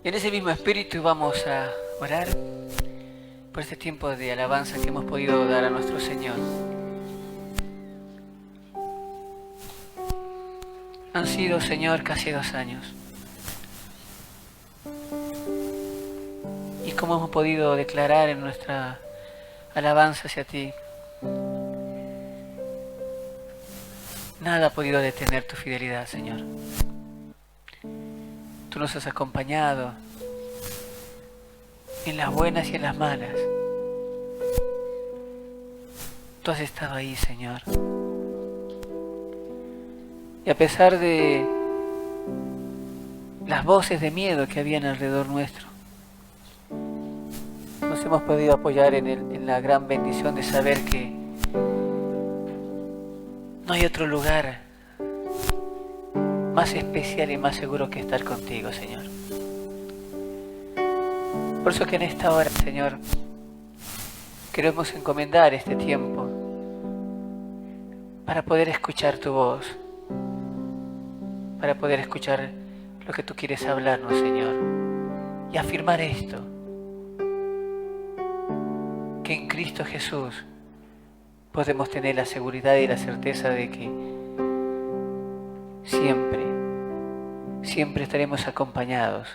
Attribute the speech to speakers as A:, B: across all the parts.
A: Y en ese mismo espíritu vamos a orar por este tiempo de alabanza que hemos podido dar a nuestro Señor. Han sido, Señor, casi 2 años. Y como hemos podido declarar en nuestra alabanza hacia ti, nada ha podido detener tu fidelidad, Señor. Tú nos has acompañado en las buenas y en las malas. Tú has estado ahí, Señor. Y a pesar de las voces de miedo que habían alrededor nuestro, nos hemos podido apoyar en la gran bendición de saber que no hay otro lugar más especial y más seguro que estar contigo, Señor. Por eso que en esta hora, Señor, queremos encomendar este tiempo para poder escuchar tu voz, para poder escuchar lo que tú quieres hablarnos, Señor, y afirmar esto, que en Cristo Jesús podemos tener la seguridad y la certeza de que siempre estaremos acompañados,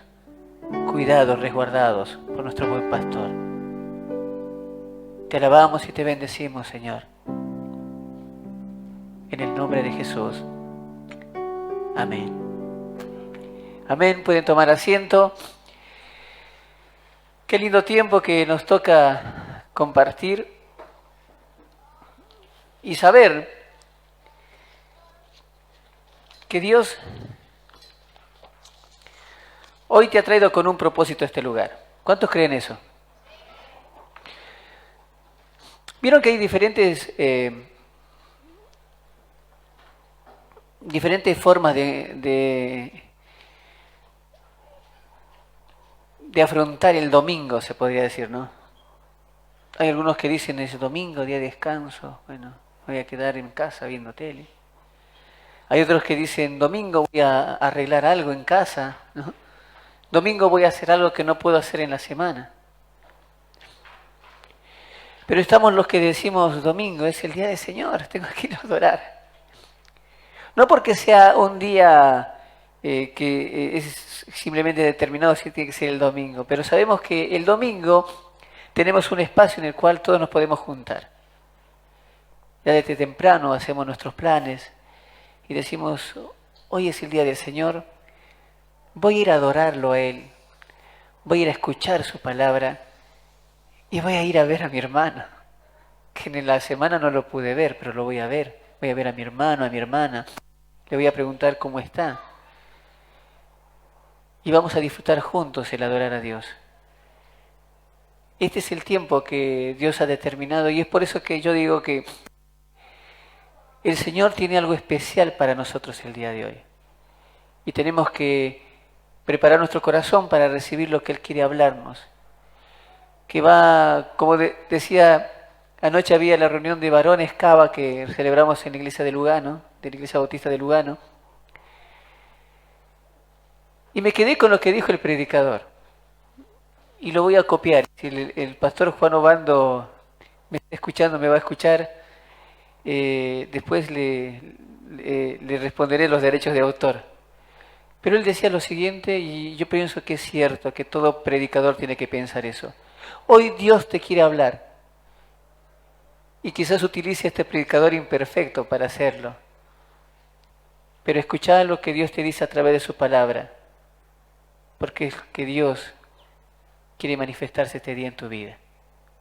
A: cuidados, resguardados por nuestro buen pastor. Te alabamos y te bendecimos, Señor. En el nombre de Jesús. Amén. Amén. Pueden tomar asiento. Qué lindo tiempo que nos toca compartir y saber que Dios hoy te ha traído con un propósito a este lugar. ¿Cuántos creen eso? Vieron que hay diferentes formas de afrontar el domingo, se podría decir, ¿no? Hay algunos que dicen es domingo, día de descanso, bueno, voy a quedar en casa viendo tele. Hay otros que dicen domingo voy a arreglar algo en casa, ¿no? Domingo voy a hacer algo que no puedo hacer en la semana. Pero estamos los que decimos domingo, es el día del Señor, tengo que ir a adorar. No porque sea un día que es simplemente determinado si tiene que ser el domingo, pero sabemos que el domingo tenemos un espacio en el cual todos nos podemos juntar. Ya desde temprano hacemos nuestros planes y decimos, hoy es el día del Señor, voy a ir a adorarlo a Él, voy a ir a escuchar su palabra y voy a ir a ver a mi hermano, que en la semana no lo pude ver, pero lo voy a ver. Voy a ver a mi hermano, a mi hermana, le voy a preguntar cómo está. Y vamos a disfrutar juntos el adorar a Dios. Este es el tiempo que Dios ha determinado y es por eso que yo digo que el Señor tiene algo especial para nosotros el día de hoy. Y tenemos que preparar nuestro corazón para recibir lo que Él quiere hablarnos. Que va, como decía, anoche había la reunión de varones Cava que celebramos en la iglesia de Lugano, de la iglesia bautista de Lugano. Y me quedé con lo que dijo el predicador. Y lo voy a copiar. Si el pastor Juan Obando me está escuchando, me va a escuchar, después le responderé los derechos de autor. Pero él decía lo siguiente, y yo pienso que es cierto, que todo predicador tiene que pensar eso. Hoy Dios te quiere hablar. Y quizás utilice este predicador imperfecto para hacerlo. Pero escuchá lo que Dios te dice a través de su palabra. Porque es que Dios quiere manifestarse este día en tu vida.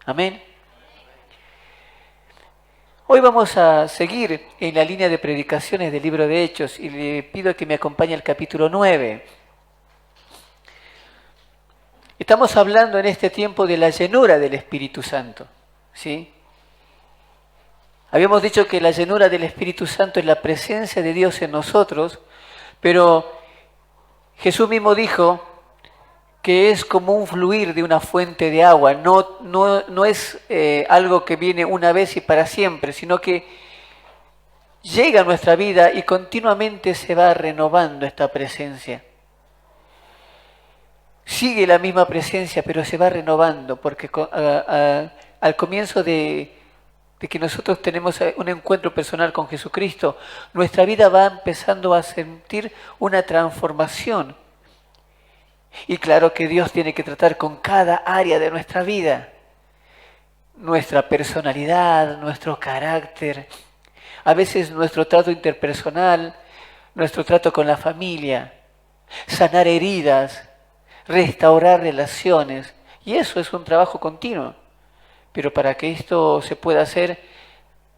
A: Amén. Hoy vamos a seguir en la línea de predicaciones del libro de Hechos y le pido que me acompañe al capítulo 9. Estamos hablando en este tiempo de la llenura del Espíritu Santo, ¿sí? Habíamos dicho que la llenura del Espíritu Santo es la presencia de Dios en nosotros, pero Jesús mismo dijo que es como un fluir de una fuente de agua, no es algo que viene una vez y para siempre, sino que llega a nuestra vida y continuamente se va renovando esta presencia. sigue la misma presencia, pero se va renovando, porque al comienzo de que nosotros tenemos un encuentro personal con Jesucristo, nuestra vida va empezando a sentir una transformación. Y claro que Dios tiene que tratar con cada área de nuestra vida, nuestra personalidad, nuestro carácter, a veces nuestro trato interpersonal, nuestro trato con la familia, sanar heridas, restaurar relaciones. Y eso es un trabajo continuo. Pero para que esto se pueda hacer,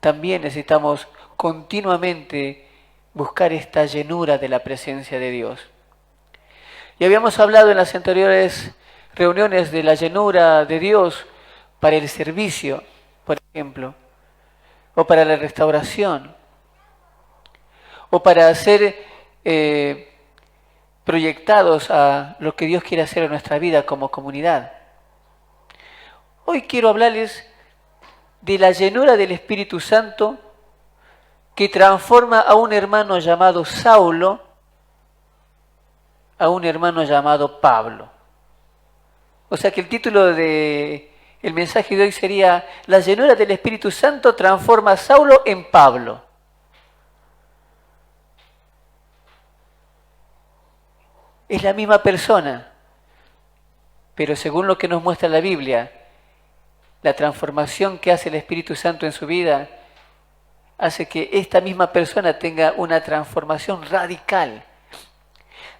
A: también necesitamos continuamente buscar esta llenura de la presencia de Dios. Y habíamos hablado en las anteriores reuniones de la llenura de Dios para el servicio, por ejemplo, o para la restauración, o para ser proyectados a lo que Dios quiere hacer en nuestra vida como comunidad. Hoy quiero hablarles de la llenura del Espíritu Santo que transforma a un hermano llamado Saulo a un hermano llamado Pablo. O sea que el título del mensaje de hoy sería: la llenura del Espíritu Santo transforma a Saulo en Pablo. Es la misma persona, pero según lo que nos muestra la Biblia, la transformación que hace el Espíritu Santo en su vida hace que esta misma persona tenga una transformación radical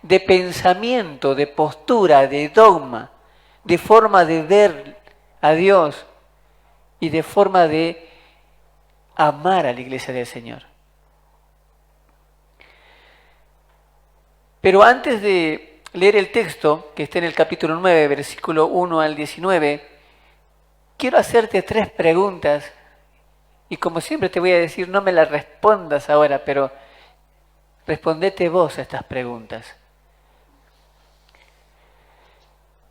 A: de pensamiento, de postura, de dogma, de forma de ver a Dios y de forma de amar a la iglesia del Señor. Pero antes de leer el texto, que está en el capítulo 9, versículo 1 al 19, quiero hacerte 3 preguntas. Y como siempre te voy a decir, no me las respondas ahora, pero respondete vos a estas preguntas.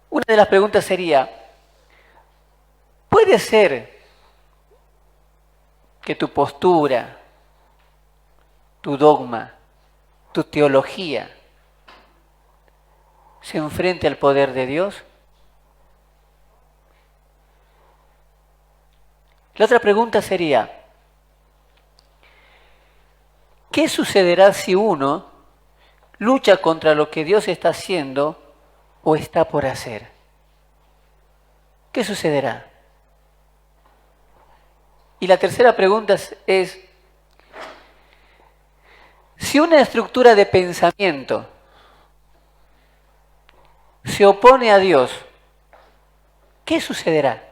A: Una de las preguntas sería: ¿puede ser que tu postura, tu dogma, tu teología se enfrente al poder de Dios? La otra pregunta sería: ¿qué sucederá si uno lucha contra lo que Dios está haciendo o está por hacer? ¿Qué sucederá? Y la tercera pregunta es: si una estructura de pensamiento se opone a Dios, ¿qué sucederá?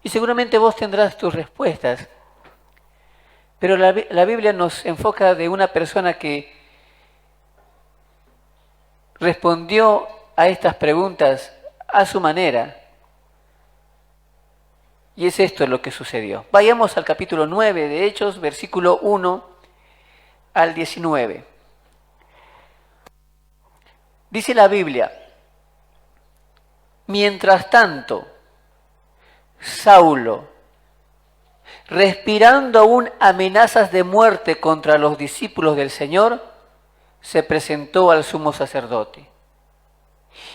A: Y seguramente vos tendrás tus respuestas, pero la Biblia nos enfoca de una persona que respondió a estas preguntas a su manera. Y es esto lo que sucedió. Vayamos al capítulo 9 de Hechos, versículo 1 al 19. Dice la Biblia: mientras tanto, Saulo, respirando aún amenazas de muerte contra los discípulos del Señor, se presentó al sumo sacerdote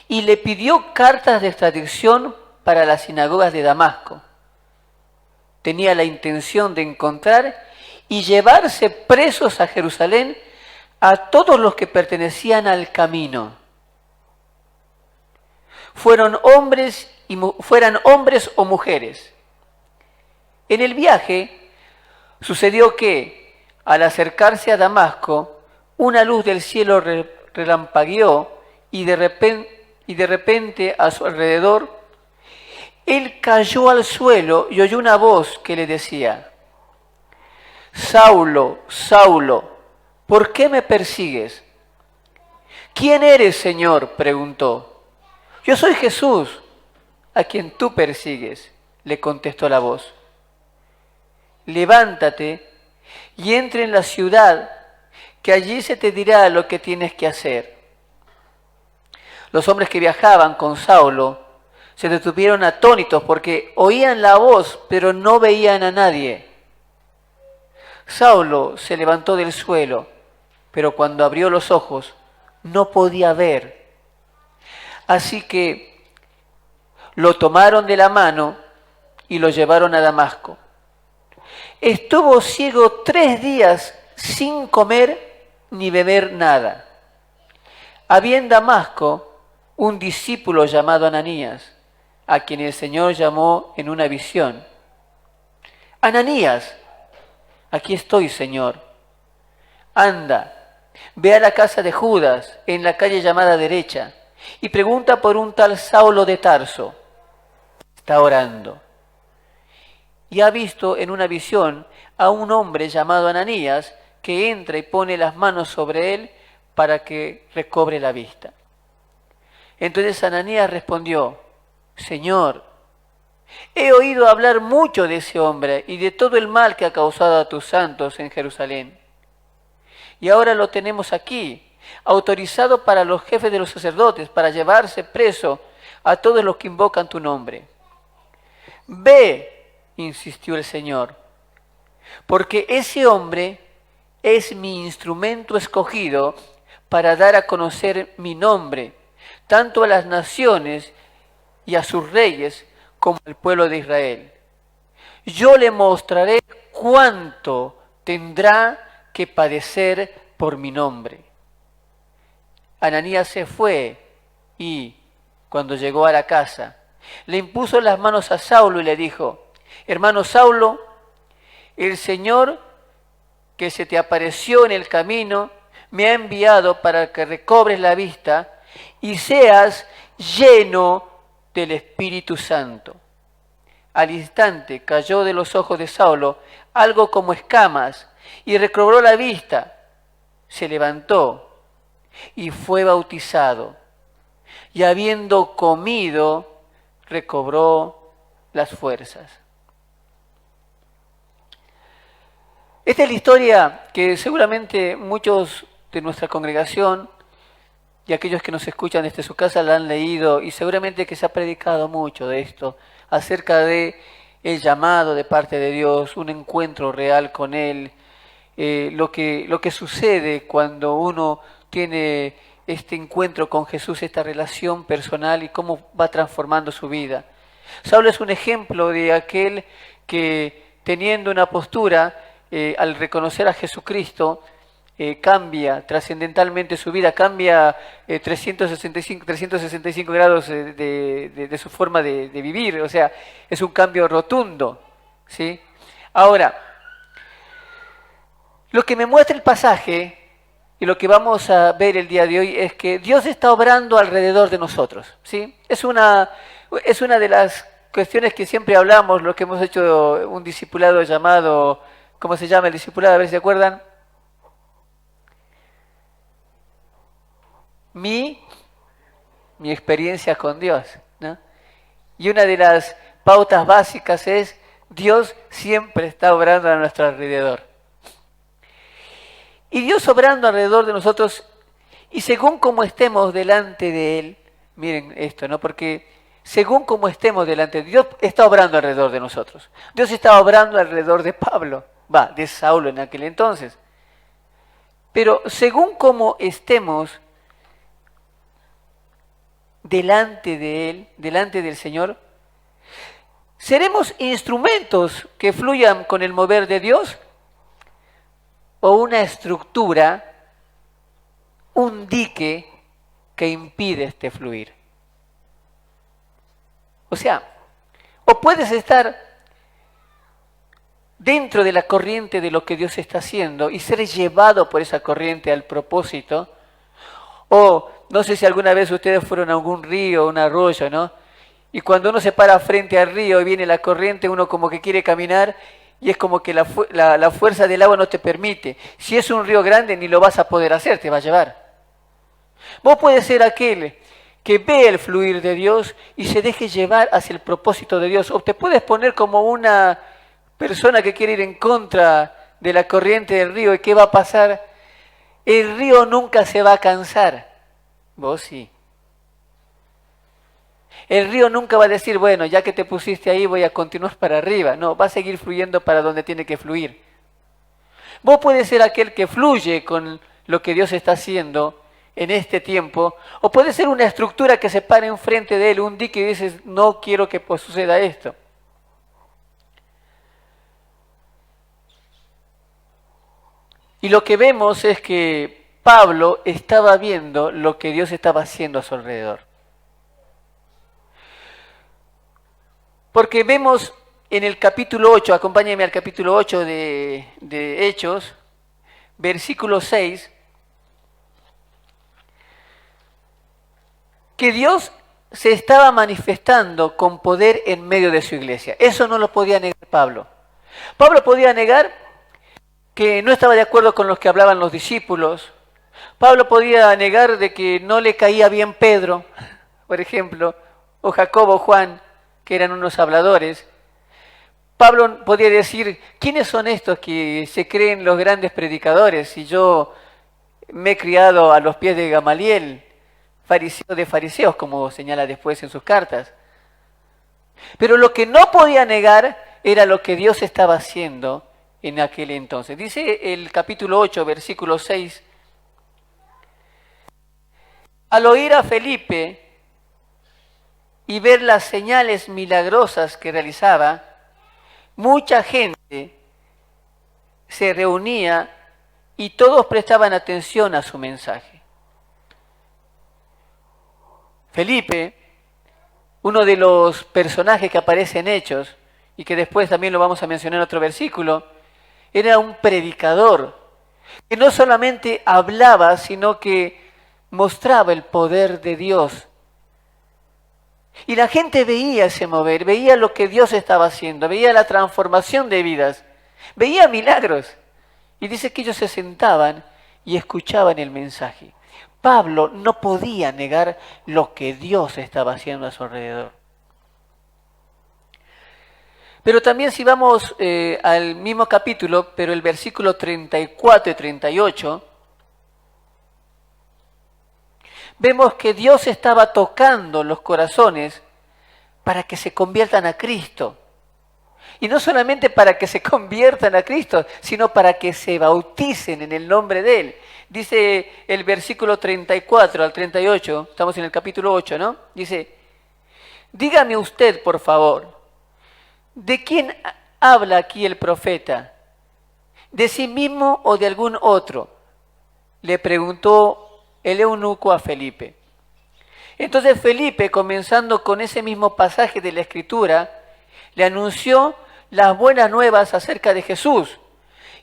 A: y le pidió cartas de extradición para las sinagogas de Damasco. Tenía la intención de encontrar y llevarse presos a Jerusalén a todos los que pertenecían al camino, fueran hombres o mujeres. En el viaje sucedió que, al acercarse a Damasco, una luz del cielo relampagueó y de repente a su alrededor él cayó al suelo y oyó una voz que le decía: Saulo, Saulo, ¿por qué me persigues? ¿Quién eres, Señor?, preguntó. Yo soy Jesús, a quien tú persigues, le contestó la voz. Levántate y entra en la ciudad, que allí se te dirá lo que tienes que hacer. Los hombres que viajaban con Saulo se detuvieron atónitos porque oían la voz, pero no veían a nadie. Saulo se levantó del suelo, pero cuando abrió los ojos no podía ver. Así que lo tomaron de la mano y lo llevaron a Damasco. Estuvo ciego 3 días sin comer ni beber nada. Había en Damasco un discípulo llamado Ananías, a quien el Señor llamó en una visión. Ananías, aquí estoy, Señor. Anda, ve a la casa de Judas, en la calle llamada Derecha, y pregunta por un tal Saulo de Tarso. Está orando. Y ha visto en una visión a un hombre llamado Ananías que entra y pone las manos sobre él para que recobre la vista. Entonces Ananías respondió, Señor, he oído hablar mucho de ese hombre y de todo el mal que ha causado a tus santos en Jerusalén. Y ahora lo tenemos aquí, autorizado para los jefes de los sacerdotes, para llevarse preso a todos los que invocan tu nombre. Ve, insistió el Señor, porque ese hombre es mi instrumento escogido para dar a conocer mi nombre, tanto a las naciones y a sus reyes como al pueblo de Israel. Yo le mostraré cuánto tendrá que padecer por mi nombre. Ananías se fue y, cuando llegó a la casa, le impuso las manos a Saulo y le dijo, hermano Saulo, el Señor que se te apareció en el camino me ha enviado para que recobres la vista y seas lleno del Espíritu Santo. Al instante cayó de los ojos de Saulo algo como escamas y recobró la vista. Se levantó y fue bautizado. Y habiendo comido, recobró las fuerzas. Esta es la historia que seguramente muchos de nuestra congregación y aquellos que nos escuchan desde su casa la han leído y seguramente que se ha predicado mucho de esto, acerca de el llamado de parte de Dios, un encuentro real con Él, lo que sucede cuando uno tiene este encuentro con Jesús, esta relación personal y cómo va transformando su vida. Saulo es un ejemplo de aquel que teniendo una postura, al reconocer a Jesucristo, cambia trascendentalmente su vida, cambia 365 grados de su forma de vivir, o sea, es un cambio rotundo, ¿sí? Ahora, lo que me muestra el pasaje y lo que vamos a ver el día de hoy es que Dios está obrando alrededor de nosotros, ¿sí? Es una de las cuestiones que siempre hablamos, lo que hemos hecho un discipulado llamado, ¿cómo se llama el discipulado? A ver si se acuerdan. Mi experiencia con Dios, ¿no? Y una de las pautas básicas es Dios siempre está obrando a nuestro alrededor. Y Dios obrando alrededor de nosotros, y según como estemos delante de Él, miren esto, ¿no? Porque según como estemos delante de Dios, está obrando alrededor de nosotros. Dios está obrando alrededor de Pablo, de Saulo en aquel entonces. Pero según como estemos delante de Él, delante del Señor, ¿seremos instrumentos que fluyan con el mover de Dios? ¿O una estructura, un dique que impide este fluir? O sea, o puedes estar dentro de la corriente de lo que Dios está haciendo y ser llevado por esa corriente al propósito, o no sé si alguna vez ustedes fueron a algún río, un arroyo, ¿no? Y cuando uno se para frente al río y viene la corriente, uno como que quiere caminar y es como que la fuerza del agua no te permite. Si es un río grande ni lo vas a poder hacer, te va a llevar. Vos puedes ser aquel que ve el fluir de Dios y se deje llevar hacia el propósito de Dios. O te puedes poner como una persona que quiere ir en contra de la corriente del río. ¿Y qué va a pasar? El río nunca se va a cansar. Vos sí. El río nunca va a decir, bueno, ya que te pusiste ahí voy a continuar para arriba. No, va a seguir fluyendo para donde tiene que fluir. Vos puedes ser aquel que fluye con lo que Dios está haciendo en este tiempo, o puede ser una estructura que se para enfrente de él, un dique y dices, no quiero que pues, suceda esto. Y lo que vemos es que Pablo estaba viendo lo que Dios estaba haciendo a su alrededor. Porque vemos en el capítulo 8, acompáñenme al capítulo 8 de Hechos, versículo 6, que Dios se estaba manifestando con poder en medio de su iglesia. Eso no lo podía negar Pablo. Pablo podía negar que no estaba de acuerdo con los que hablaban los discípulos. Pablo podía negar de que no le caía bien Pedro, por ejemplo, o Jacobo o Juan, que eran unos habladores. Pablo podía decir, ¿quiénes son estos que se creen los grandes predicadores? Si yo me he criado a los pies de Gamaliel, fariseo de fariseos, como señala después en sus cartas. Pero lo que no podía negar era lo que Dios estaba haciendo en aquel entonces. Dice el capítulo 8, versículo 6, al oír a Felipe y ver las señales milagrosas que realizaba, mucha gente se reunía y todos prestaban atención a su mensaje. Felipe, uno de los personajes que aparece en Hechos, y que después también lo vamos a mencionar en otro versículo, era un predicador, que no solamente hablaba, sino que mostraba el poder de Dios. Y la gente veía ese mover, veía lo que Dios estaba haciendo, veía la transformación de vidas, veía milagros. Y dice que ellos se sentaban y escuchaban el mensaje. Pablo no podía negar lo que Dios estaba haciendo a su alrededor. Pero también si vamos al mismo capítulo, pero el versículo 34 y 38, vemos que Dios estaba tocando los corazones para que se conviertan a Cristo. Y no solamente para que se conviertan a Cristo, sino para que se bauticen en el nombre de Él. Dice el versículo 34 al 38, estamos en el capítulo 8, ¿no? Dice, dígame usted, por favor, ¿de quién habla aquí el profeta? ¿De sí mismo o de algún otro? Le preguntó el eunuco a Felipe. Entonces Felipe, comenzando con ese mismo pasaje de la Escritura, le anunció las buenas nuevas acerca de Jesús.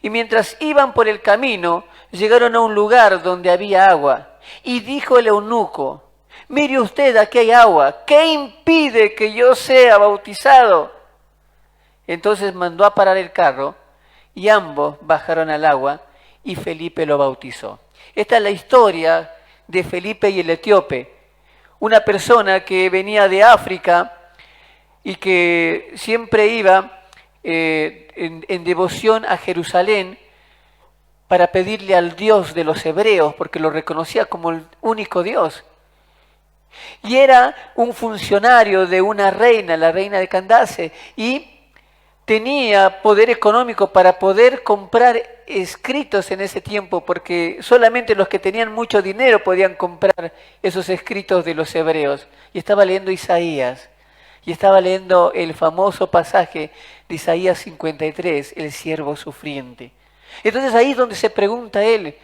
A: Y mientras iban por el camino, llegaron a un lugar donde había agua. Y dijo el eunuco, mire usted, aquí hay agua. ¿Qué impide que yo sea bautizado? Entonces mandó a parar el carro y ambos bajaron al agua y Felipe lo bautizó. Esta es la historia de Felipe y el etíope. Una persona que venía de África y que siempre iba en devoción a Jerusalén para pedirle al Dios de los hebreos, porque lo reconocía como el único Dios. Y era un funcionario de una reina, la reina de Candace, y tenía poder económico para poder comprar escritos en ese tiempo, porque solamente los que tenían mucho dinero podían comprar esos escritos de los hebreos. Y estaba leyendo Isaías. Y estaba leyendo el famoso pasaje de Isaías 53, el siervo sufriente. Entonces ahí es donde se pregunta él.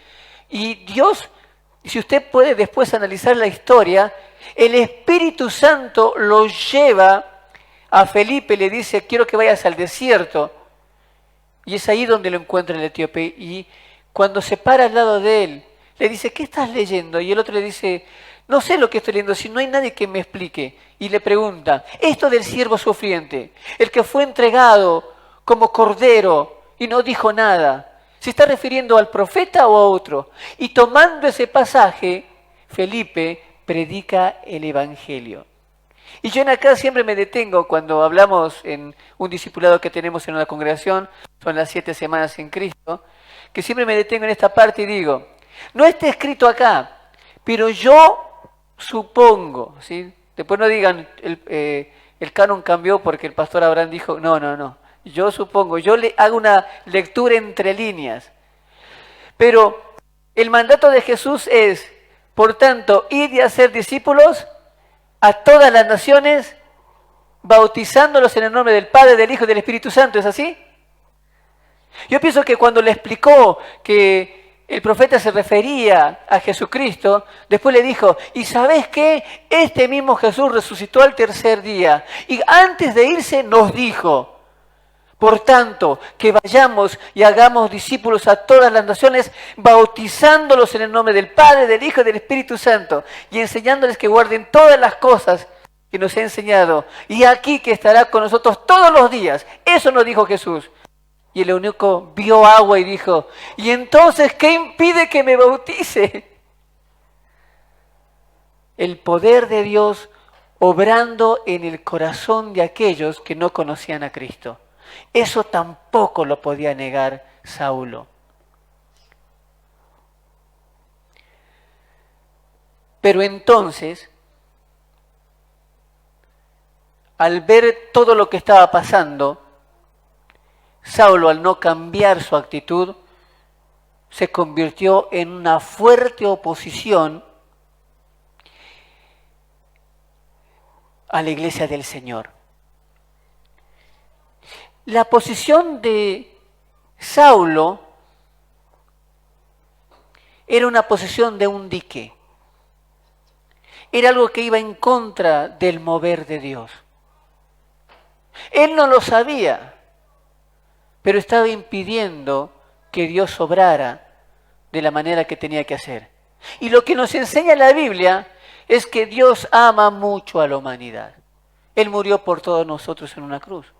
A: Y Dios, si usted puede después analizar la historia, el Espíritu Santo lo lleva a Felipe, le dice, quiero que vayas al desierto. Y es ahí donde lo encuentra el etíope. Y cuando se para al lado de él, le dice, ¿qué estás leyendo? Y el otro le dice, no sé lo que estoy leyendo, si no hay nadie que me explique. Y le pregunta, esto del siervo sufriente, el que fue entregado como cordero y no dijo nada, ¿se está refiriendo al profeta o a otro? Y tomando ese pasaje, Felipe predica el Evangelio. Y yo en acá siempre me detengo cuando hablamos en un discipulado que tenemos en una congregación, son las 7 semanas en Cristo, que siempre me detengo en esta parte y digo, no está escrito acá, pero yo supongo, ¿sí? Después no digan, el canon cambió porque el pastor Abraham dijo, no, yo supongo, yo le hago una lectura entre líneas. Pero el mandato de Jesús es, Por tanto, id y hacer discípulos a todas las naciones, bautizándolos en el nombre del Padre, del Hijo y del Espíritu Santo. ¿Es así? Yo pienso que cuando le explicó que el profeta se refería a Jesucristo, después le dijo, ¿y sabés qué? Este mismo Jesús resucitó al tercer día. Y antes de irse nos dijo, por tanto, que vayamos y hagamos discípulos a todas las naciones, bautizándolos en el nombre del Padre, del Hijo y del Espíritu Santo, y enseñándoles que guarden todas las cosas que nos ha enseñado. Y aquí que estará con nosotros todos los días. Eso nos dijo Jesús. Y el eunuco vio agua y dijo, ¿y entonces qué impide que me bautice? El poder de Dios obrando en el corazón de aquellos que no conocían a Cristo. Eso tampoco lo podía negar Saulo. Pero entonces, al ver todo lo que estaba pasando, Saulo, al no cambiar su actitud, se convirtió en una fuerte oposición a la iglesia del Señor. La posición de Saulo era una posición de un dique. Era algo que iba en contra del mover de Dios. Él no lo sabía, pero estaba impidiendo que Dios obrara de la manera que tenía que hacer. Y lo que nos enseña la Biblia es que Dios ama mucho a la humanidad. Él murió por todos nosotros en una cruz.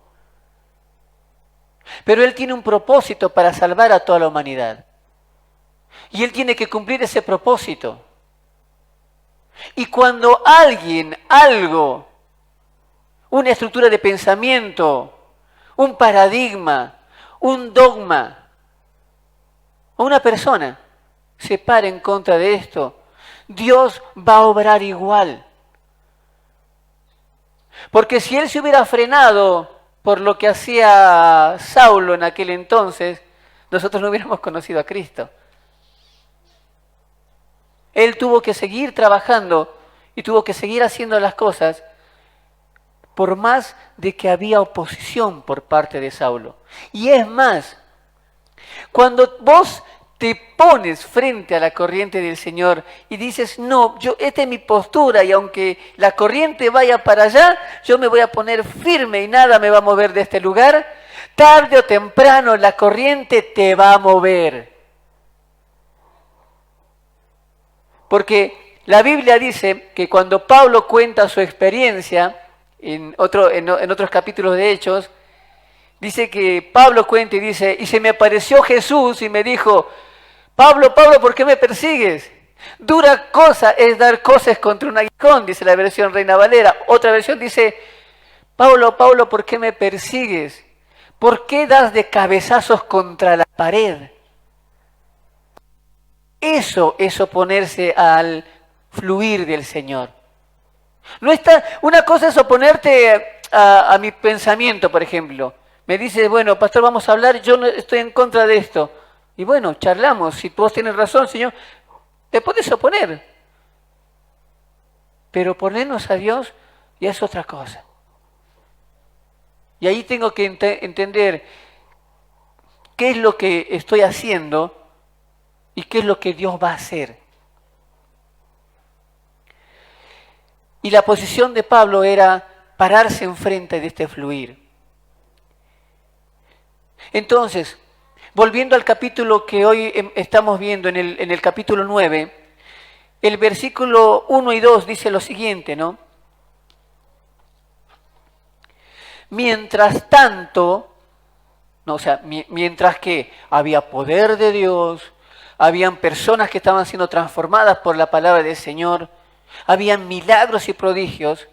A: Pero Él tiene un propósito para salvar a toda la humanidad. Y Él tiene que cumplir ese propósito. Y cuando alguien, algo, una estructura de pensamiento, un paradigma, un dogma, o una persona se para en contra de esto, Dios va a obrar igual. Porque si Él se hubiera frenado por lo que hacía Saulo en aquel entonces, nosotros no hubiéramos conocido a Cristo. Él tuvo que seguir trabajando y tuvo que seguir haciendo las cosas por más de que había oposición por parte de Saulo. Y es más, cuando vos te pones frente a la corriente del Señor y dices, no, esta es mi postura y aunque la corriente vaya para allá, yo me voy a poner firme y nada me va a mover de este lugar, tarde o temprano la corriente te va a mover. Porque la Biblia dice que cuando Pablo cuenta su experiencia, en otros capítulos de Hechos, dice que Pablo cuenta y dice, y se me apareció Jesús y me dijo, Pablo, Pablo, ¿por qué me persigues? Dura cosa es dar cosas contra un aguijón, dice la versión Reina Valera. Otra versión dice, Pablo, Pablo, ¿por qué me persigues? ¿Por qué das de cabezazos contra la pared? Eso es oponerse al fluir del Señor. No está, una cosa es oponerte a mi pensamiento, por ejemplo. Me dices, bueno, pastor, vamos a hablar, yo no estoy en contra de esto. Y bueno, charlamos, si vos tienes razón, Señor, te puedes oponer. Pero oponernos a Dios ya es otra cosa. Y ahí tengo que entender qué es lo que estoy haciendo y qué es lo que Dios va a hacer. Y la posición de Pablo era pararse enfrente de este fluir. Entonces, volviendo al capítulo que hoy estamos viendo, en el capítulo 9, el versículo 1 y 2 dice lo siguiente, ¿no? Mientras tanto, no, o sea, mientras que había poder de Dios, habían personas que estaban siendo transformadas por la palabra del Señor, habían milagros y prodigios,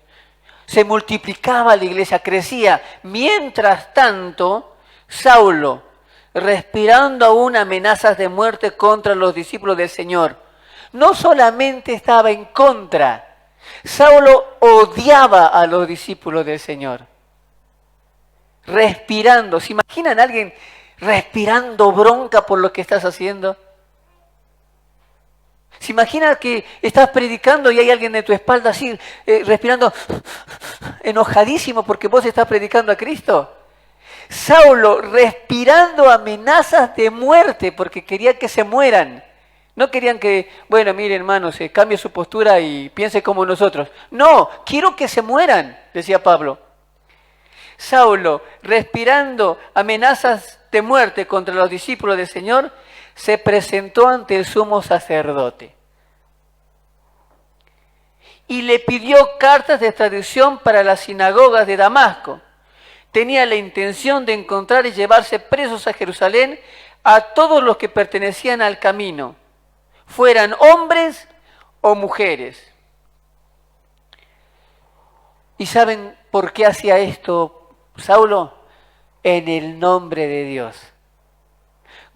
A: se multiplicaba la iglesia, crecía. Mientras tanto, Saulo, respirando aún amenazas de muerte contra los discípulos del Señor, no solamente estaba en contra, Saulo odiaba a los discípulos del Señor. Respirando, ¿se imaginan a alguien respirando bronca por lo que estás haciendo? ¿Se imagina que estás predicando y hay alguien de tu espalda así, respirando, enojadísimo porque vos estás predicando a Cristo? Saulo respirando amenazas de muerte porque quería que se mueran. No querían que, bueno, mire hermanos, cambie su postura y piense como nosotros. No, quiero que se mueran, decía Pablo. Saulo, respirando amenazas de muerte contra los discípulos del Señor, se presentó ante el sumo sacerdote y le pidió cartas de extradición para las sinagogas de Damasco. Tenía la intención de encontrar y llevarse presos a Jerusalén a todos los que pertenecían al camino, fueran hombres o mujeres. ¿Y saben por qué hacía esto Saulo? En el nombre de Dios.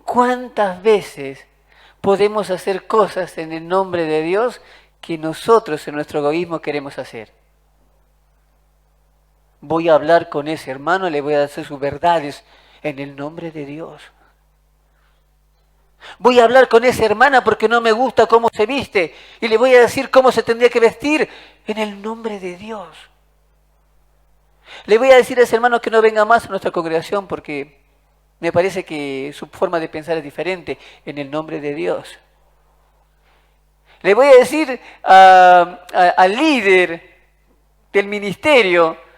A: ¿Cuántas veces podemos hacer cosas en el nombre de Dios que nosotros en nuestro egoísmo queremos hacer? Voy a hablar con ese hermano, le voy a decir sus verdades en el nombre de Dios. Voy a hablar con esa hermana porque no me gusta cómo se viste y le voy a decir cómo se tendría que vestir en el nombre de Dios. Le voy a decir a ese hermano que no venga más a nuestra congregación porque me parece que su forma de pensar es diferente en el nombre de Dios. Le voy a decir al líder del ministerio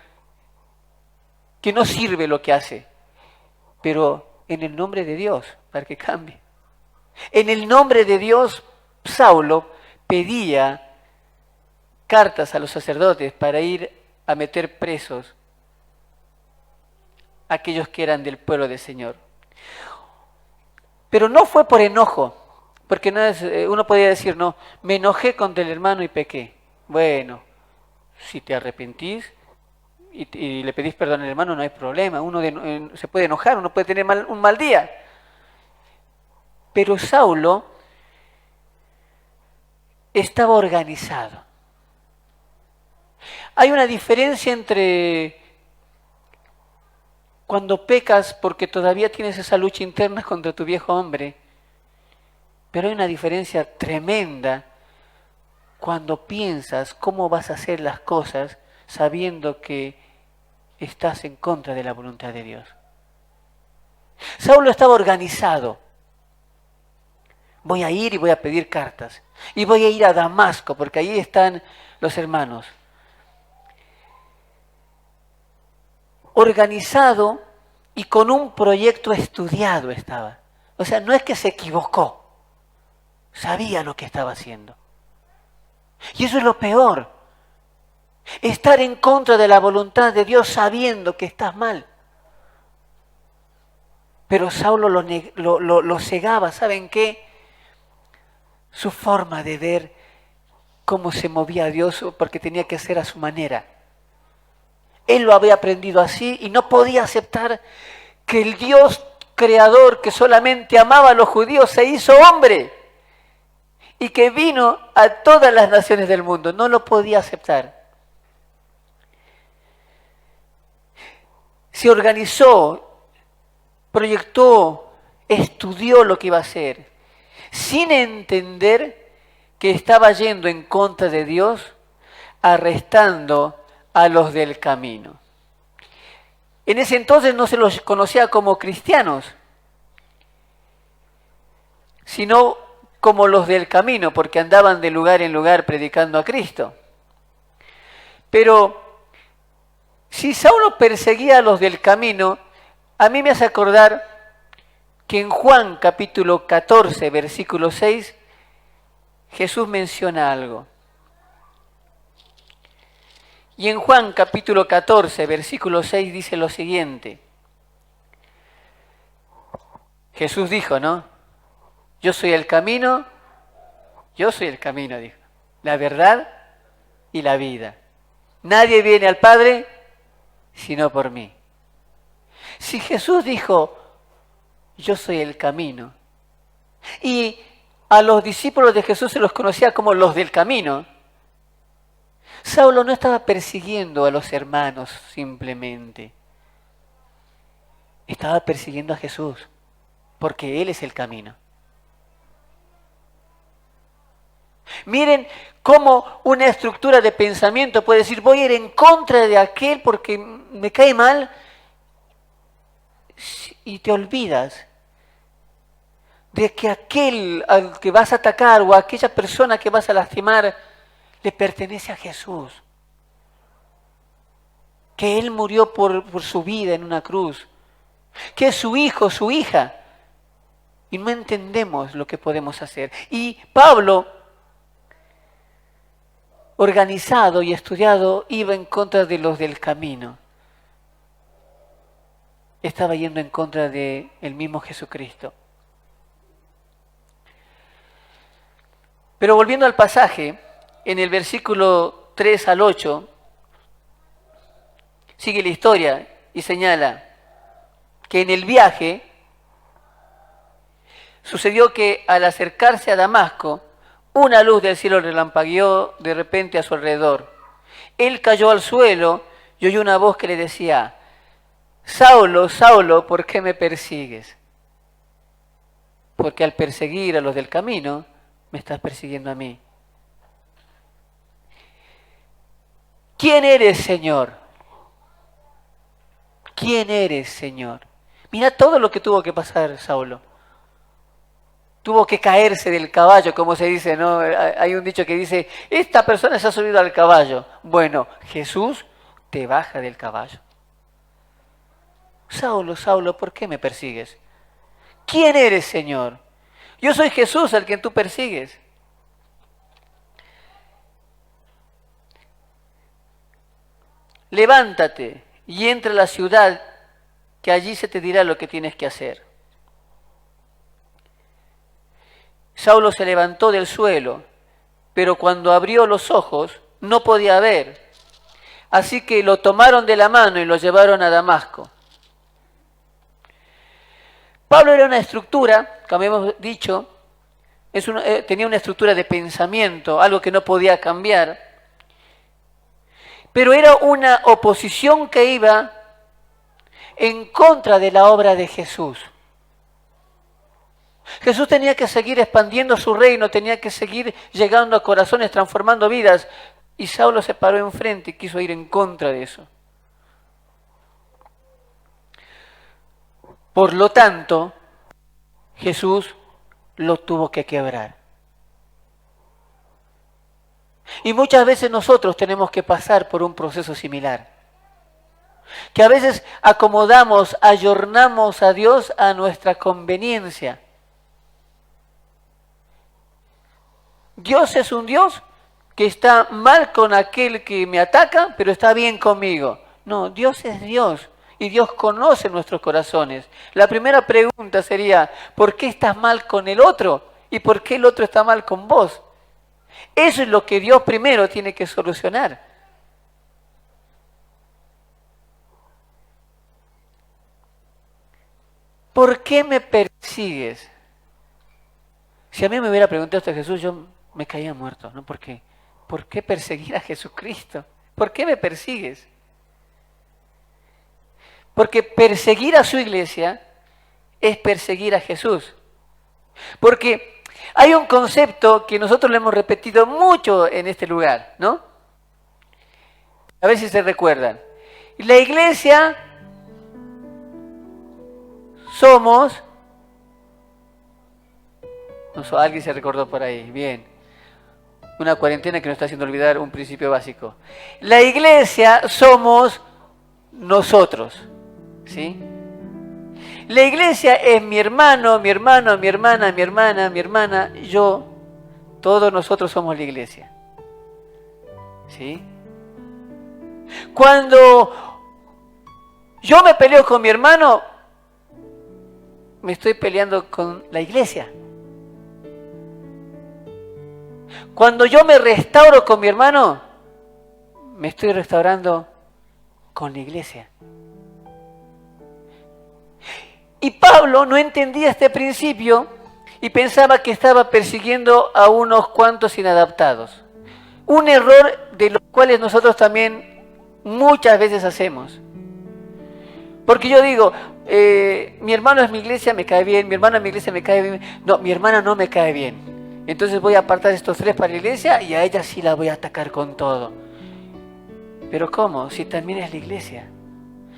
A: que no sirve lo que hace, pero en el nombre de Dios, para que cambie. En el nombre de Dios, Saulo pedía cartas a los sacerdotes para ir a meter presos a aquellos que eran del pueblo del Señor. Pero no fue por enojo, porque no es, uno podría decir, no, me enojé contra el hermano y pequé. Bueno, si te arrepentís y le pedís perdón al hermano, no hay problema. Uno se puede enojar, uno puede tener un mal día. Pero Saulo estaba organizado. Hay una diferencia entre cuando pecas porque todavía tienes esa lucha interna contra tu viejo hombre, pero hay una diferencia tremenda cuando piensas cómo vas a hacer las cosas sabiendo que estás en contra de la voluntad de Dios. Saulo estaba organizado. Voy a ir y voy a pedir cartas. Y voy a ir a Damasco, porque ahí están los hermanos. Organizado y con un proyecto estudiado estaba. O sea, no es que se equivocó. Sabía lo que estaba haciendo. Y eso es lo peor. Estar en contra de la voluntad de Dios sabiendo que estás mal. Pero Saulo lo cegaba. ¿Saben qué? Su forma de ver cómo se movía Dios, porque tenía que ser a su manera. Él lo había aprendido así y no podía aceptar que el Dios creador que solamente amaba a los judíos se hizo hombre y que vino a todas las naciones del mundo. No lo podía aceptar. Se organizó, proyectó, estudió lo que iba a hacer, sin entender que estaba yendo en contra de Dios, arrestando a los del camino. En ese entonces no se los conocía como cristianos, sino como los del camino, porque andaban de lugar en lugar predicando a Cristo. Pero si Saulo perseguía a los del camino, a mí me hace acordar que en Juan capítulo 14, versículo 6, Jesús menciona algo. Y en Juan capítulo 14, versículo 6 dice lo siguiente. Jesús dijo, ¿no? Yo soy el camino, dijo. La verdad y la vida. Nadie viene al Padre sino por mí. Si Jesús dijo, yo soy el camino, y a los discípulos de Jesús se los conocía como los del camino, Saulo no estaba persiguiendo a los hermanos simplemente. Estaba persiguiendo a Jesús, porque Él es el camino. Miren cómo una estructura de pensamiento puede decir, voy a ir en contra de aquel porque me cae mal, y te olvidas de que aquel al que vas a atacar o a aquella persona que vas a lastimar le pertenece a Jesús. Que Él murió por su vida en una cruz. Que es su hijo, su hija. Y no entendemos lo que podemos hacer. Y Pablo, organizado y estudiado, iba en contra de los del camino. Estaba yendo en contra del mismo Jesucristo. Pero volviendo al pasaje, en el versículo 3 al 8, sigue la historia y señala que en el viaje sucedió que al acercarse a Damasco, una luz del cielo relampagueó de repente a su alrededor. Él cayó al suelo y oyó una voz que le decía, Saulo, Saulo, ¿por qué me persigues? Porque al perseguir a los del camino, me estás persiguiendo a mí. ¿Quién eres, Señor? ¿Quién eres, Señor? Mira todo lo que tuvo que pasar Saulo. Tuvo que caerse del caballo, como se dice, ¿no? Hay un dicho que dice, esta persona se ha subido al caballo. Bueno, Jesús te baja del caballo. Saulo, Saulo, ¿por qué me persigues? ¿Quién eres, Señor? Yo soy Jesús al quien tú persigues. Levántate y entra a la ciudad, que allí se te dirá lo que tienes que hacer. Saulo se levantó del suelo, pero cuando abrió los ojos no podía ver. Así que lo tomaron de la mano y lo llevaron a Damasco. Pablo era una estructura, como hemos dicho, tenía una estructura de pensamiento, algo que no podía cambiar, pero era una oposición que iba en contra de la obra de Jesús. Jesús tenía que seguir expandiendo su reino, tenía que seguir llegando a corazones, transformando vidas, y Saulo se paró enfrente y quiso ir en contra de eso. Por lo tanto, Jesús lo tuvo que quebrar. Y muchas veces nosotros tenemos que pasar por un proceso similar. Que a veces acomodamos, ayornamos a Dios a nuestra conveniencia. Dios es un Dios que está mal con aquel que me ataca, pero está bien conmigo. No, Dios es Dios. Y Dios conoce nuestros corazones. La primera pregunta sería, ¿por qué estás mal con el otro? ¿Y por qué el otro está mal con vos? Eso es lo que Dios primero tiene que solucionar. ¿Por qué me persigues? Si a mí me hubiera preguntado esto Jesús, yo me caía muerto, ¿no? ¿Por qué? ¿Por qué perseguir a Jesucristo? ¿Por qué me persigues? Porque perseguir a su iglesia es perseguir a Jesús. Porque hay un concepto que nosotros lo hemos repetido mucho en este lugar, ¿no? A ver si se recuerdan. La iglesia somos... No sé, alguien se recordó por ahí, bien. Una cuarentena que nos está haciendo olvidar un principio básico. La iglesia somos nosotros. ¿Sí? La iglesia es mi hermano, mi hermano, mi hermana, mi hermana, mi hermana, yo, todos nosotros somos la iglesia. ¿Sí? Cuando yo me peleo con mi hermano, me estoy peleando con la iglesia. Cuando yo me restauro con mi hermano, me estoy restaurando con la iglesia. Y Pablo no entendía este principio y pensaba que estaba persiguiendo a unos cuantos inadaptados. Un error de los cuales nosotros también muchas veces hacemos. Porque yo digo, mi hermano es mi iglesia, me cae bien, mi hermana es mi iglesia, me cae bien. No, mi hermana no me cae bien. Entonces voy a apartar estos 3 para la iglesia y a ella sí la voy a atacar con todo. Pero ¿cómo? Si también es la iglesia.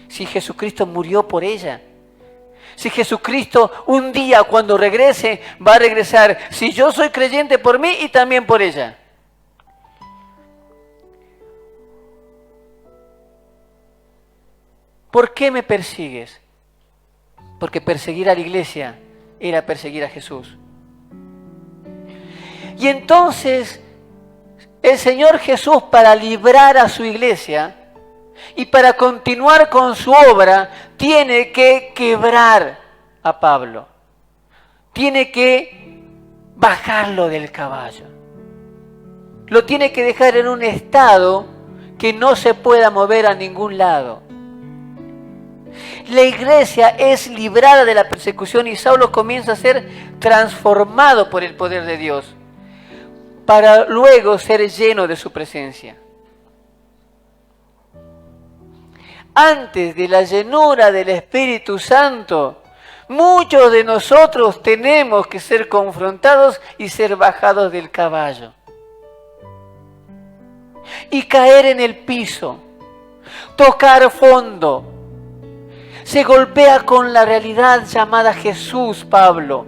A: Si Jesucristo murió por ella. Si Jesucristo un día cuando regrese va a regresar. Si yo soy creyente por mí y también por ella. ¿Por qué me persigues? Porque perseguir a la iglesia era perseguir a Jesús. Y entonces el Señor Jesús, para librar a su iglesia y para continuar con su obra, tiene que quebrar a Pablo. Tiene que bajarlo del caballo. Lo tiene que dejar en un estado que no se pueda mover a ningún lado. La iglesia es librada de la persecución y Saulo comienza a ser transformado por el poder de Dios, para luego ser lleno de su presencia. Antes de la llenura del Espíritu Santo, muchos de nosotros tenemos que ser confrontados y ser bajados del caballo. Y caer en el piso, tocar fondo. Se golpea con la realidad llamada Jesús, Pablo.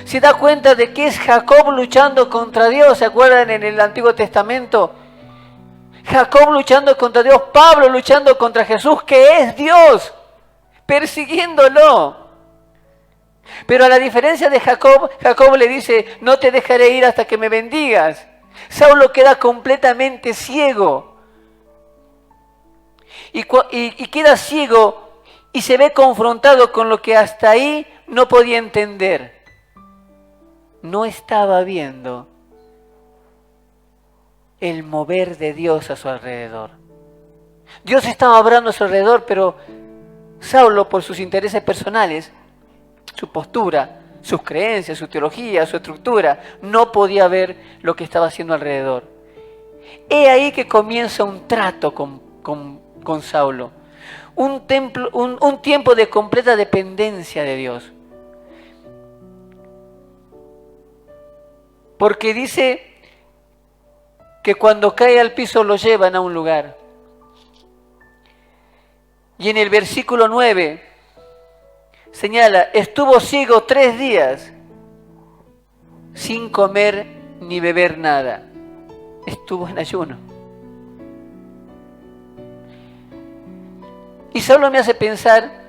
A: Se da cuenta de que es Jacob luchando contra Dios. ¿Se acuerdan en el Antiguo Testamento? Jacob luchando contra Dios, Pablo luchando contra Jesús, que es Dios, persiguiéndolo. Pero a la diferencia de Jacob, Jacob le dice, no te dejaré ir hasta que me bendigas. Saulo queda completamente ciego. Y queda ciego y se ve confrontado con lo que hasta ahí no podía entender. No estaba viendo el mover de Dios a su alrededor. Dios estaba obrando a su alrededor, pero Saulo, por sus intereses personales, su postura, sus creencias, su teología, su estructura, no podía ver lo que estaba haciendo alrededor. He ahí que comienza un trato con Saulo. Un tiempo de completa dependencia de Dios. Porque dice que cuando cae al piso lo llevan a un lugar. Y en el versículo 9 señala, estuvo ciego 3 días sin comer ni beber nada. Estuvo en ayuno. Y solo me hace pensar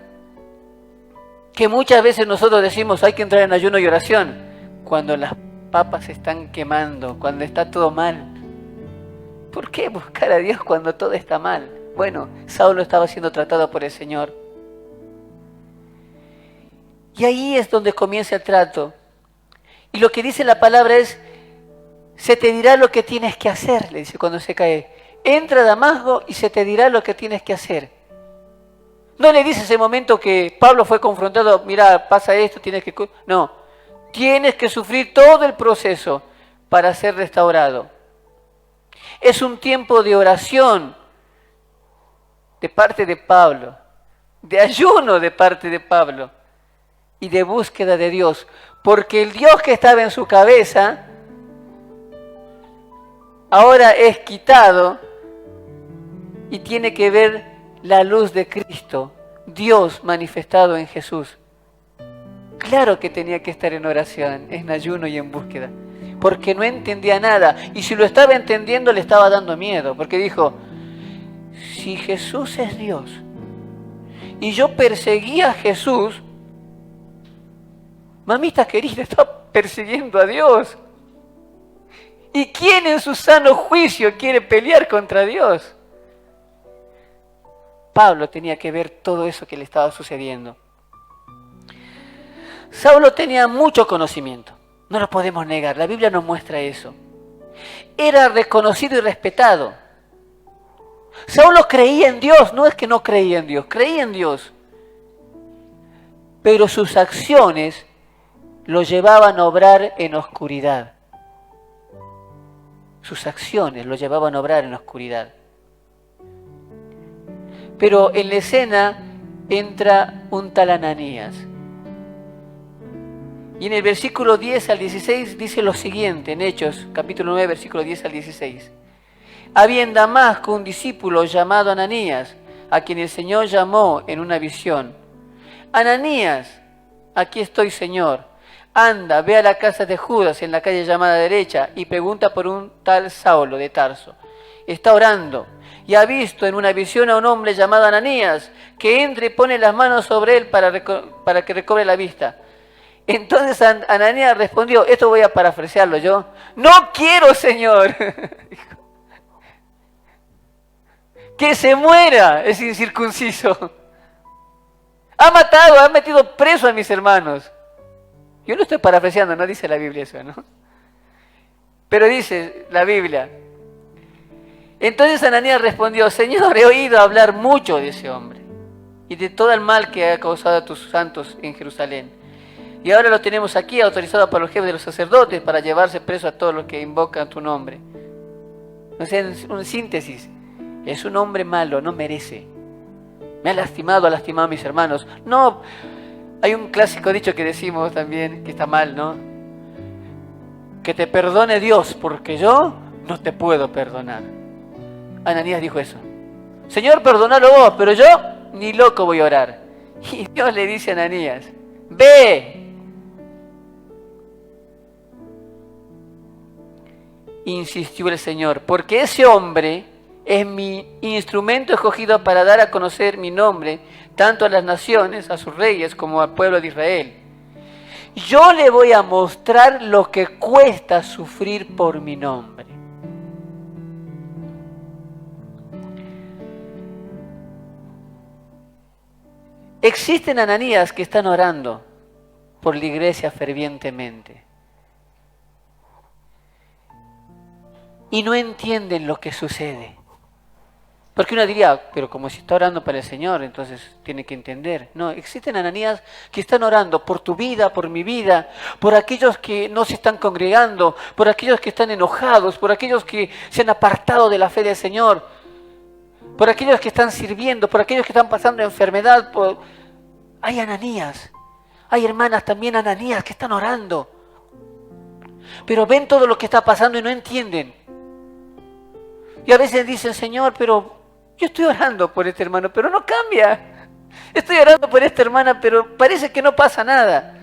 A: que muchas veces nosotros decimos hay que entrar en ayuno y oración cuando las papas se están quemando, cuando está todo mal. ¿Por qué buscar a Dios cuando todo está mal? Bueno, Saulo estaba siendo tratado por el Señor. Y ahí es donde comienza el trato. Y lo que dice la palabra es, se te dirá lo que tienes que hacer, le dice cuando se cae. Entra a Damasco y se te dirá lo que tienes que hacer. No le dice ese momento que Pablo fue confrontado, mira, pasa esto, tienes que... No, tienes que sufrir todo el proceso para ser restaurado. Es un tiempo de oración de parte de Pablo, de ayuno de parte de Pablo y de búsqueda de Dios, porque el Dios que estaba en su cabeza ahora es quitado y tiene que ver la luz de Cristo, Dios manifestado en Jesús. Claro que tenía que estar en oración, en ayuno y en búsqueda, porque no entendía nada. Y si lo estaba entendiendo, le estaba dando miedo, porque dijo, si Jesús es Dios, y yo perseguía a Jesús, mamita querida, estaba persiguiendo a Dios. ¿Y quién en su sano juicio quiere pelear contra Dios? Pablo tenía que ver todo eso que le estaba sucediendo. Saulo tenía mucho conocimiento, no lo podemos negar, la Biblia nos muestra eso. Era reconocido y respetado. Saulo creía en Dios, no es que no creía en Dios, creía en Dios. Pero sus acciones lo llevaban a obrar en oscuridad. Sus acciones lo llevaban a obrar en oscuridad. Pero en la escena entra un tal Ananías. Y en el versículo 10 al 16 dice lo siguiente, en Hechos, capítulo 9, versículo 10 al 16. Había en Damasco un discípulo llamado Ananías, a quien el Señor llamó en una visión. Ananías, aquí estoy, Señor. Anda, ve a la casa de Judas en la calle llamada derecha y pregunta por un tal Saulo de Tarso. Está orando y ha visto en una visión a un hombre llamado Ananías que entra y pone las manos sobre él para que recobre la vista. Entonces Ananías respondió, esto voy a parafrasearlo yo, no quiero, Señor, que se muera ese incircunciso. Ha matado, ha metido preso a mis hermanos. Yo no estoy parafraseando, no dice la Biblia eso, ¿no? Pero dice la Biblia. Entonces Ananías respondió, Señor, he oído hablar mucho de ese hombre y de todo el mal que ha causado a tus santos en Jerusalén. Y ahora lo tenemos aquí, autorizado por los jefes de los sacerdotes para llevarse preso a todos los que invocan tu nombre. O sea, en síntesis, es un hombre malo, no merece. Me ha lastimado a mis hermanos. No, hay un clásico dicho que decimos también, que está mal, ¿no? Que te perdone Dios, porque yo no te puedo perdonar. Ananías dijo eso. Señor, perdonalo vos, pero yo ni loco voy a orar. Y Dios le dice a Ananías, ve. Insistió el Señor, porque ese hombre es mi instrumento escogido para dar a conocer mi nombre, tanto a las naciones, a sus reyes, como al pueblo de Israel. Yo le voy a mostrar lo que cuesta sufrir por mi nombre. Existen ananías que están orando por la iglesia fervientemente y no entienden lo que sucede. Porque uno diría, pero como si está orando para el Señor, entonces tiene que entender. No, existen ananías que están orando por tu vida, por mi vida, por aquellos que no se están congregando, por aquellos que están enojados, por aquellos que se han apartado de la fe del Señor, por aquellos que están sirviendo, por aquellos que están pasando enfermedad. Hay ananías, hay hermanas también ananías que están orando, pero ven todo lo que está pasando y no entienden. Y a veces dicen, Señor, pero yo estoy orando por este hermano, pero no cambia. Estoy orando por esta hermana, pero parece que no pasa nada.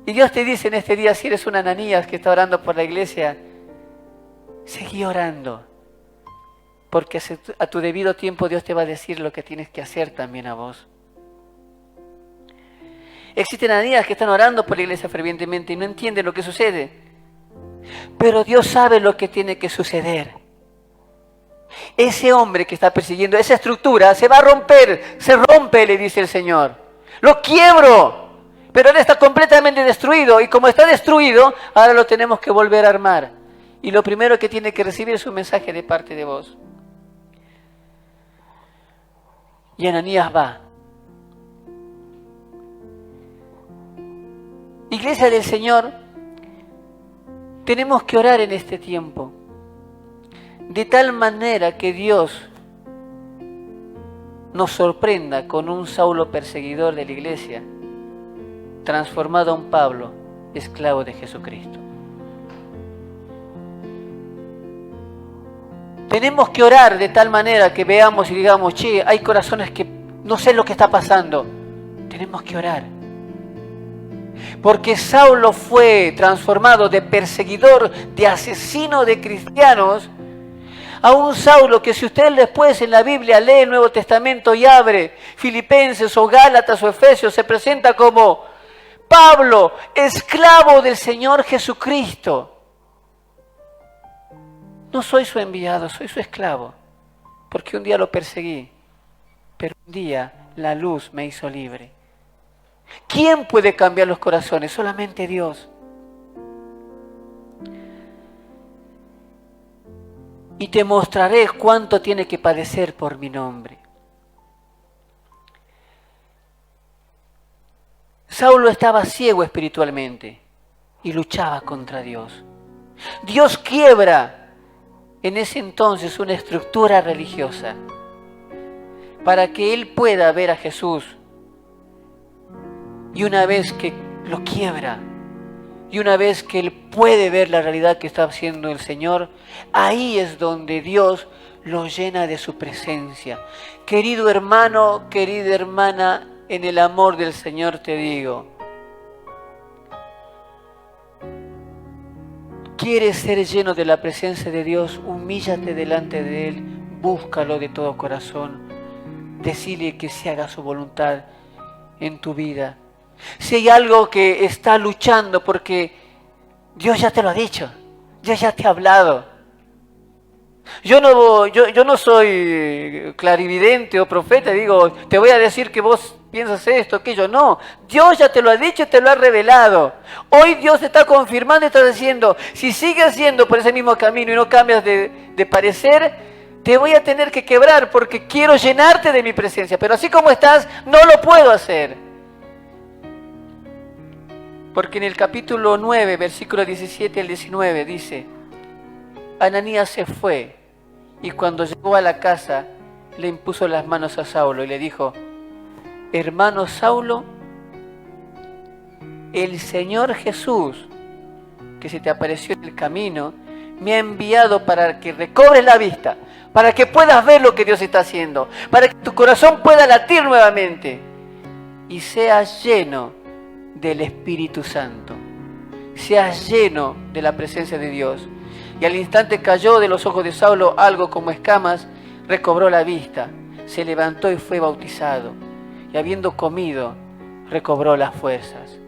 A: Y Dios te dice en este día, si eres una ananías que está orando por la iglesia, seguí orando. Porque a tu debido tiempo Dios te va a decir lo que tienes que hacer también a vos. Existen ananías que están orando por la iglesia fervientemente y no entienden lo que sucede. Pero Dios sabe lo que tiene que suceder. Ese hombre que está persiguiendo, esa estructura se va a romper, se rompe, le dice el Señor. Lo quiebro, pero él está completamente destruido y como está destruido, ahora lo tenemos que volver a armar. Y lo primero que tiene que recibir es un mensaje de parte de vos. Y Ananías va. Iglesia del Señor, tenemos que orar en este tiempo. De tal manera que Dios nos sorprenda con un Saulo perseguidor de la iglesia, transformado a un Pablo, esclavo de Jesucristo. Tenemos que orar de tal manera que veamos y digamos, che, hay corazones que no sé lo que está pasando. Tenemos que orar. Porque Saulo fue transformado de perseguidor, de asesino de cristianos, a un Saulo que si usted después en la Biblia lee el Nuevo Testamento y abre Filipenses o Gálatas o Efesios, se presenta como Pablo, esclavo del Señor Jesucristo. No soy su enviado, soy su esclavo, porque un día lo perseguí, pero un día la luz me hizo libre. ¿Quién puede cambiar los corazones? Solamente Dios. Y te mostraré cuánto tiene que padecer por mi nombre. Saulo estaba ciego espiritualmente y luchaba contra Dios. Dios quiebra en ese entonces una estructura religiosa para que él pueda ver a Jesús. Y una vez que lo quiebra, Y una vez que él puede ver la realidad que está haciendo el Señor, ahí es donde Dios lo llena de su presencia. Querido hermano, querida hermana, en el amor del Señor te digo, ¿quieres ser lleno de la presencia de Dios? Humíllate delante de Él, búscalo de todo corazón, decile que se haga su voluntad en tu vida. Si hay algo que está luchando, porque Dios ya te lo ha dicho, Dios ya te ha hablado. Yo no soy clarividente o profeta, digo, te voy a decir que vos piensas esto, aquello. No, Dios ya te lo ha dicho y te lo ha revelado. Hoy Dios te está confirmando y está diciendo, si sigues yendo por ese mismo camino y no cambias de parecer, te voy a tener que quebrar porque quiero llenarte de mi presencia. Pero así como estás, no lo puedo hacer. Porque en el capítulo 9, versículo 17 al 19 dice, Ananías se fue y cuando llegó a la casa le impuso las manos a Saulo y le dijo, hermano Saulo, el Señor Jesús, que se te apareció en el camino, me ha enviado para que recobres la vista, para que puedas ver lo que Dios está haciendo, para que tu corazón pueda latir nuevamente y seas lleno del Espíritu Santo, seas lleno de la presencia de Dios. Y al instante cayó de los ojos de Saulo algo como escamas, recobró la vista, se levantó y fue bautizado, y habiendo comido, recobró las fuerzas.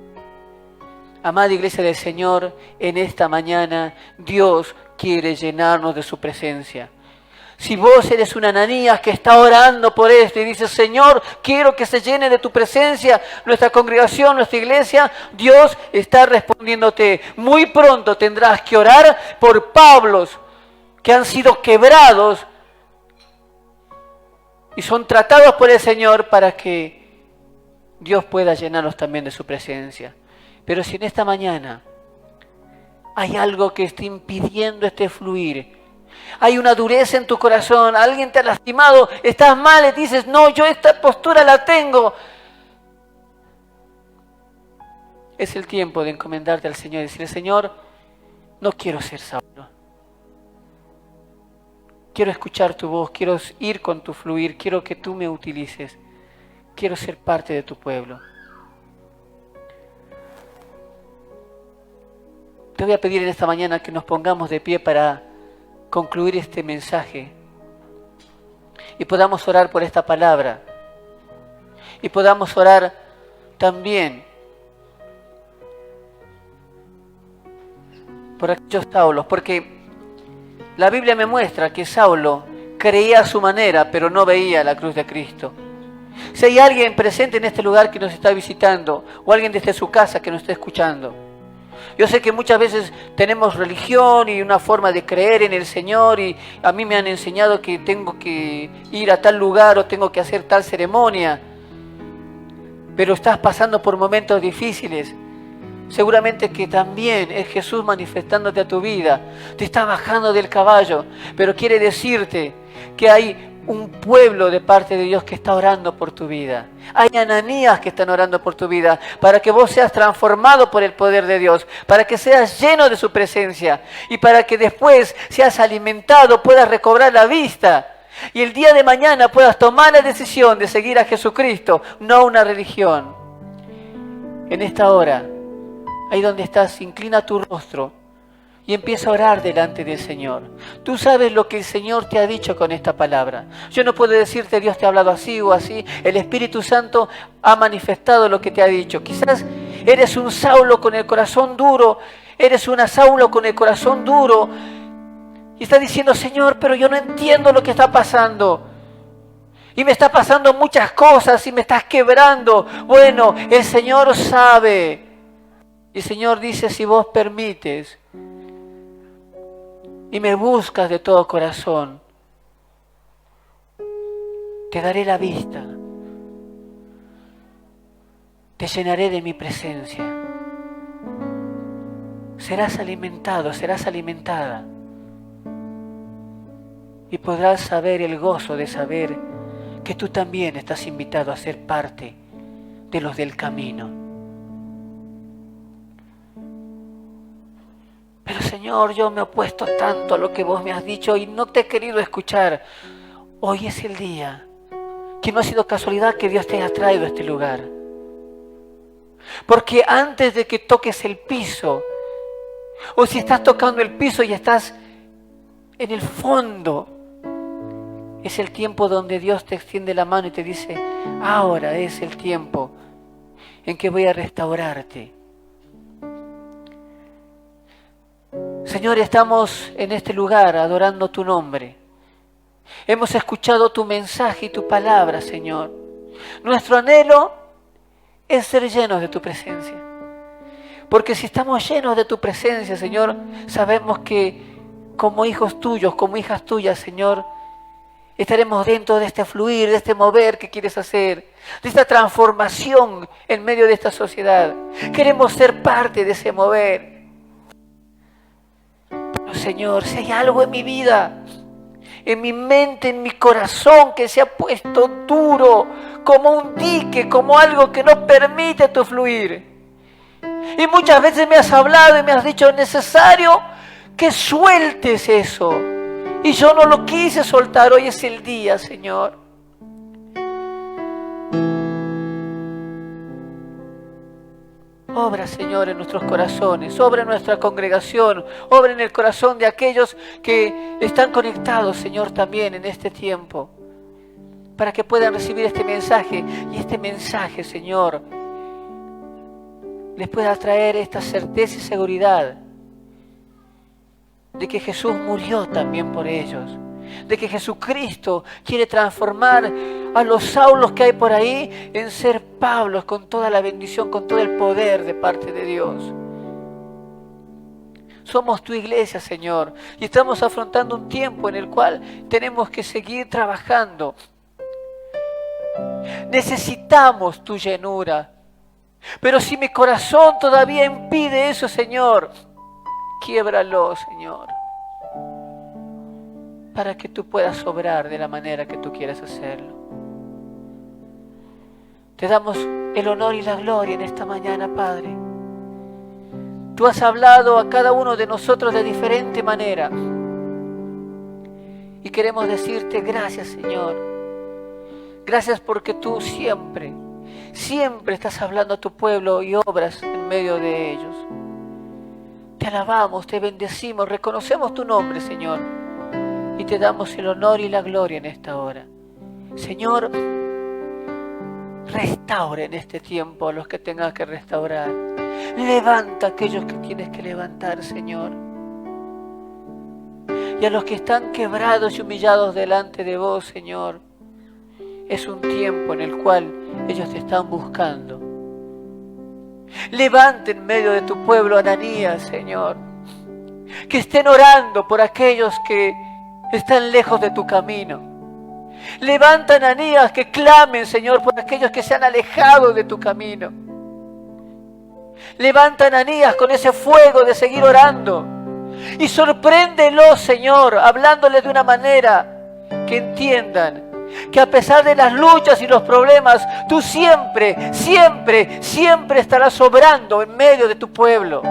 A: Amada Iglesia del Señor, en esta mañana Dios quiere llenarnos de su presencia. Si vos eres un Ananías que está orando por esto y dices, Señor, quiero que se llene de tu presencia nuestra congregación, nuestra iglesia, Dios está respondiéndote. Muy pronto tendrás que orar por Pablos que han sido quebrados y son tratados por el Señor para que Dios pueda llenarlos también de su presencia. Pero si en esta mañana hay algo que está impidiendo este fluir, hay una dureza en tu corazón, alguien te ha lastimado, estás mal y dices, no, yo esta postura la tengo. Es el tiempo de encomendarte al Señor y decirle, Señor, no quiero ser Saulo. Quiero escuchar tu voz, quiero ir con tu fluir, quiero que tú me utilices. Quiero ser parte de tu pueblo. Te voy a pedir en esta mañana que nos pongamos de pie para concluir este mensaje y podamos orar por esta palabra y podamos orar también por aquellos Saulos, porque la Biblia me muestra que Saulo creía a su manera pero no veía la cruz de Cristo. Si hay alguien presente en este lugar que nos está visitando o alguien desde su casa que nos está escuchando, yo sé que muchas veces tenemos religión y una forma de creer en el Señor y a mí me han enseñado que tengo que ir a tal lugar o tengo que hacer tal ceremonia, pero estás pasando por momentos difíciles. Seguramente que también es Jesús manifestándote a tu vida, te está bajando del caballo, pero quiere decirte que hay un pueblo de parte de Dios que está orando por tu vida. Hay Ananías que están orando por tu vida para que vos seas transformado por el poder de Dios, para que seas lleno de su presencia y para que después seas alimentado, puedas recobrar la vista y el día de mañana puedas tomar la decisión de seguir a Jesucristo, no una religión. En esta hora, ahí donde estás, inclina tu rostro y empieza a orar delante del Señor. Tú sabes lo que el Señor te ha dicho con esta palabra. Yo no puedo decirte Dios te ha hablado así o así. El Espíritu Santo ha manifestado lo que te ha dicho. Quizás eres un Saulo con el corazón duro. Eres una Saulo con el corazón duro. Y estás diciendo, Señor, pero yo no entiendo lo que está pasando. Y me está pasando muchas cosas y me estás quebrando. Bueno, el Señor sabe. Y el Señor dice, si vos permites y me buscas de todo corazón, te daré la vista, te llenaré de mi presencia, serás alimentado, serás alimentada y podrás saber el gozo de saber que tú también estás invitado a ser parte de los del camino. Señor, yo me he opuesto tanto a lo que vos me has dicho y no te he querido escuchar. Hoy es el día, que no ha sido casualidad que Dios te haya traído a este lugar. Porque antes de que toques el piso, o si estás tocando el piso y estás en el fondo, es el tiempo donde Dios te extiende la mano y te dice, ahora es el tiempo en que voy a restaurarte. Señor, estamos en este lugar adorando tu nombre. Hemos escuchado tu mensaje y tu palabra, Señor. Nuestro anhelo es ser llenos de tu presencia. Porque si estamos llenos de tu presencia, Señor, sabemos que como hijos tuyos, como hijas tuyas, Señor, estaremos dentro de este fluir, de este mover que quieres hacer, de esta transformación en medio de esta sociedad. Queremos ser parte de ese mover. Pero, Señor, si hay algo en mi vida, en mi mente, en mi corazón, que se ha puesto duro, como un dique, como algo que no permite tu fluir. Y muchas veces me has hablado y me has dicho, es necesario que sueltes eso. Y yo no lo quise soltar. Hoy es el día, Señor. Obra, Señor, en nuestros corazones, obra en nuestra congregación, obra en el corazón de aquellos que están conectados, Señor, también en este tiempo, para que puedan recibir este mensaje. Y este mensaje, Señor, les pueda traer esta certeza y seguridad de que Jesús murió también por ellos, de que Jesucristo quiere transformar a los Saulos que hay por ahí en ser Pablos con toda la bendición, con todo el poder de parte de Dios. Somos tu iglesia, Señor, y estamos afrontando un tiempo en el cual tenemos que seguir trabajando. Necesitamos tu llenura, pero si mi corazón todavía impide eso, Señor, quiébralo, Señor, para que tú puedas obrar de la manera que tú quieras hacerlo. Te damos el honor y la gloria en esta mañana, Padre. Tú has hablado a cada uno de nosotros de diferente manera. Y queremos decirte gracias, Señor. Gracias porque tú siempre estás hablando a tu pueblo y obras en medio de ellos. Te alabamos, te bendecimos, reconocemos tu nombre, Señor. Y te damos el honor y la gloria en esta hora. Señor, restaura en este tiempo a los que tengas que restaurar. Levanta a aquellos que tienes que levantar, Señor. Y a los que están quebrados y humillados delante de vos, Señor, es un tiempo en el cual ellos te están buscando. Levanta en medio de tu pueblo Ananías, Señor. Que estén orando por aquellos que están lejos de tu camino. Levanta Ananías que clamen, Señor, por aquellos que se han alejado de tu camino. Levanta Ananías con ese fuego de seguir orando. Y sorpréndelos, Señor, hablándoles de una manera que entiendan que a pesar de las luchas y los problemas, tú siempre estarás obrando en medio de tu pueblo.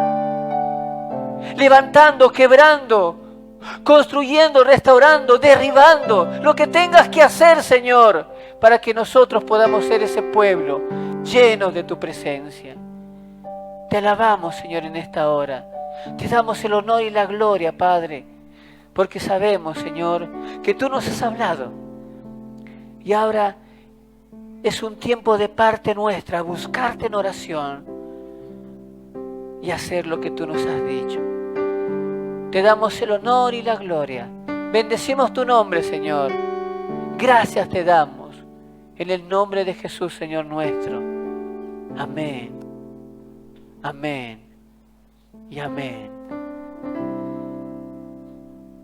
A: Levantando, quebrando, construyendo, restaurando, derribando, lo que tengas que hacer, Señor, para que nosotros podamos ser ese pueblo lleno de tu presencia. Te alabamos, Señor, en esta hora. Te damos el honor y la gloria, Padre, porque sabemos, Señor, que tú nos has hablado. Y ahora es un tiempo de parte nuestra, buscarte en oración y hacer lo que tú nos has dicho. Te damos el honor y la gloria. Bendecimos tu nombre, Señor. Gracias te damos. En el nombre de Jesús, Señor nuestro. Amén. Amén. Y amén.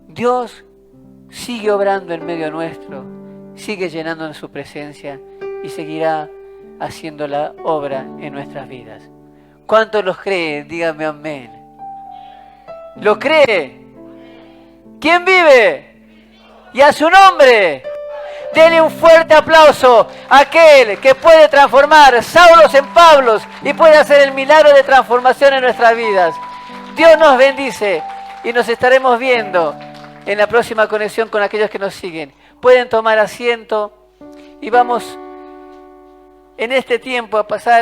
A: Dios sigue obrando en medio nuestro. Sigue llenándonos su presencia y seguirá haciendo la obra en nuestras vidas. ¿Cuántos los creen? Díganme amén. ¿Lo cree? ¿Quién vive? Y a su nombre. Denle un fuerte aplauso a aquel que puede transformar Saulos en Pablos y puede hacer el milagro de transformación en nuestras vidas. Dios nos bendice. y nos estaremos viendo en la próxima conexión con aquellos que nos siguen. Pueden tomar asiento y vamos en este tiempo a pasar